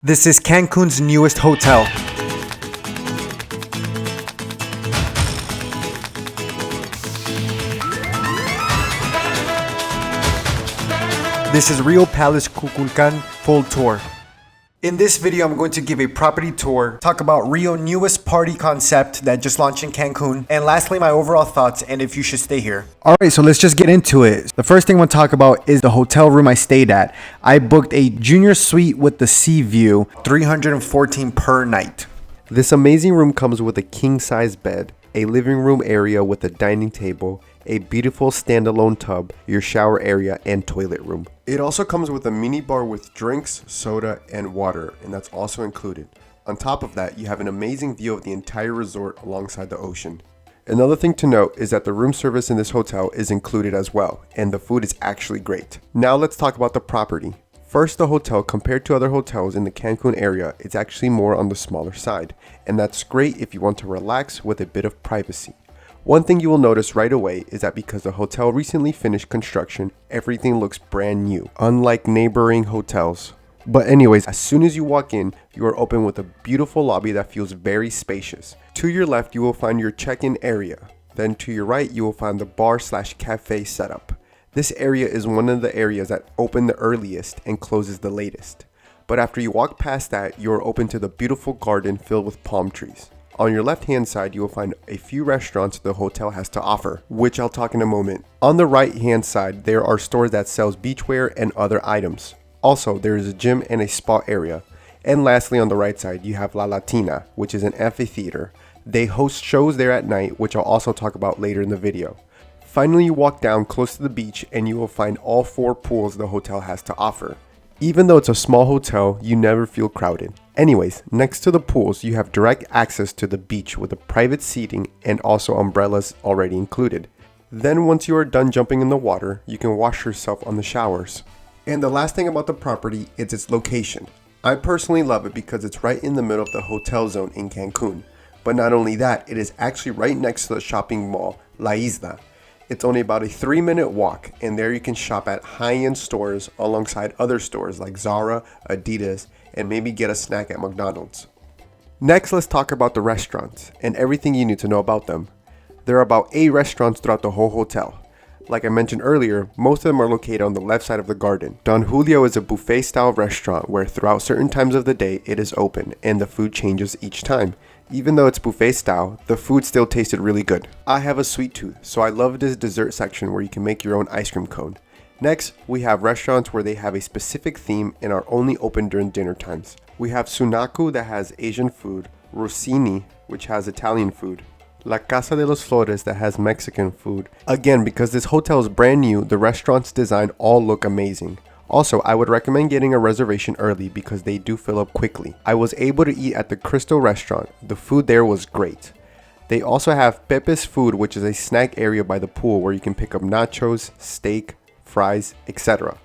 This is Cancun's newest hotel. This is Riu Palace Kukulkan full tour. In this video, I'm going to give a property tour, talk about Riu's newest party concept that just launched in Cancun, and lastly, my overall thoughts and if you should stay here. Alright, so let's just get into it. The first thing I want to talk about is the hotel room I stayed at. I booked a junior suite with the sea view, $314 per night. This amazing room comes with a king-size bed, a living room area with a dining table, a beautiful standalone tub, your shower area, and toilet room. It also comes with a mini bar with drinks, soda, and water, and that's also included. On top of that, you have an amazing view of the entire resort alongside the ocean. Another thing to note is that the room service in this hotel is included as well, and the food is actually great. Now let's talk about the property. First, the hotel, compared to other hotels in the Cancun area, it's actually more on the smaller side, and that's great if you want to relax with a bit of privacy. One thing you will notice right away is that because the hotel recently finished construction, everything looks brand new, unlike neighboring hotels. But anyways, as soon as you walk in, you are open with a beautiful lobby that feels very spacious. To your left, you will find your check-in area. Then to your right, you will find the bar/cafe setup. This area is one of the areas that open the earliest and closes the latest. But after you walk past that, you are open to the beautiful garden filled with palm trees. On your left hand side, you will find a few restaurants the hotel has to offer, which I'll talk in a moment. On the right hand side, there are stores that sells beachwear and other items. Also, there is a gym and a spa area. And lastly, on the right side, you have La Latina, which is an amphitheater. They host shows there at night, which I'll also talk about later in the video. Finally, you walk down close to the beach and you will find all 4 pools the hotel has to offer. Even though it's a small hotel, you never feel crowded. Anyways, next to the pools, you have direct access to the beach with a private seating and also umbrellas already included. Then once you are done jumping in the water, you can wash yourself on the showers. And the last thing about the property is its location. I personally love it because it's right in the middle of the hotel zone in Cancun. But not only that, it is actually right next to the shopping mall, La Isla. It's only about a 3-minute walk, and there you can shop at high-end stores alongside other stores like Zara, Adidas, and maybe get a snack at McDonald's. Next, let's talk about the restaurants and everything you need to know about them. There are about 8 restaurants throughout the whole hotel. Like I mentioned earlier, most of them are located on the left side of the garden. Don Julio is a buffet-style restaurant where throughout certain times of the day it is open and the food changes each time. Even though it's buffet style, the food still tasted really good. I have a sweet tooth, so I love this dessert section where you can make your own ice cream cone. Next, we have restaurants where they have a specific theme and are only open during dinner times. We have Sunaku that has Asian food, Rossini, which has Italian food, La Casa de los Flores that has Mexican food. Again, because this hotel is brand new, the restaurants' design all look amazing. Also, I would recommend getting a reservation early because they do fill up quickly. I was able to eat at the Crystal restaurant. The food there was great. They also have Pepe's Food, which is a snack area by the pool where you can pick up nachos, steak, fries, etc.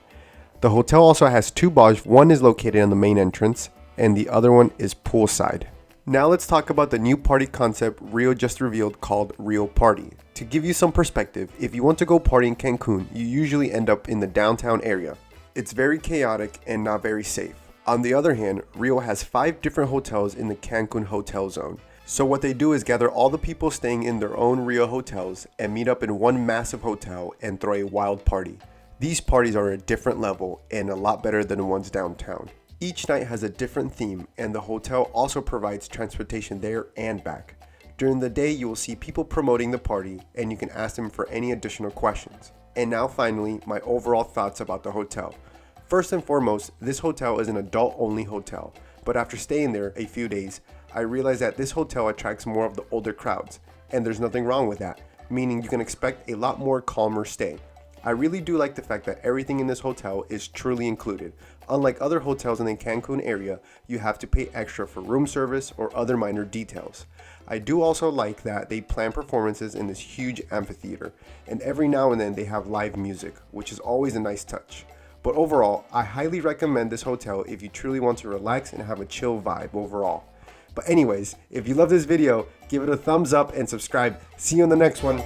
The hotel also has 2 bars. One is located on the main entrance and the other one is poolside. Now let's talk about the new party concept Riu just revealed called RIU Party. To give you some perspective, if you want to go party in Cancun, you usually end up in the downtown area. It's very chaotic and not very safe. On the other hand, Riu has 5 different hotels in the Cancun hotel zone. So what they do is gather all the people staying in their own Riu hotels and meet up in one massive hotel and throw a wild party. These parties are at a different level and a lot better than the ones downtown. Each night has a different theme and the hotel also provides transportation there and back. During the day, you will see people promoting the party and you can ask them for any additional questions. And now finally, my overall thoughts about the hotel. First and foremost, this hotel is an adult-only hotel, but after staying there a few days, I realized that this hotel attracts more of the older crowds, and there's nothing wrong with that, meaning you can expect a lot more calmer stay. I really do like the fact that everything in this hotel is truly included. Unlike other hotels in the Cancun area, you have to pay extra for room service or other minor details. I do also like that they plan performances in this huge amphitheater, and every now and then they have live music, which is always a nice touch. But overall, I highly recommend this hotel if you truly want to relax and have a chill vibe overall. But anyways, if you love this video, give it a thumbs up and subscribe. See you in the next one.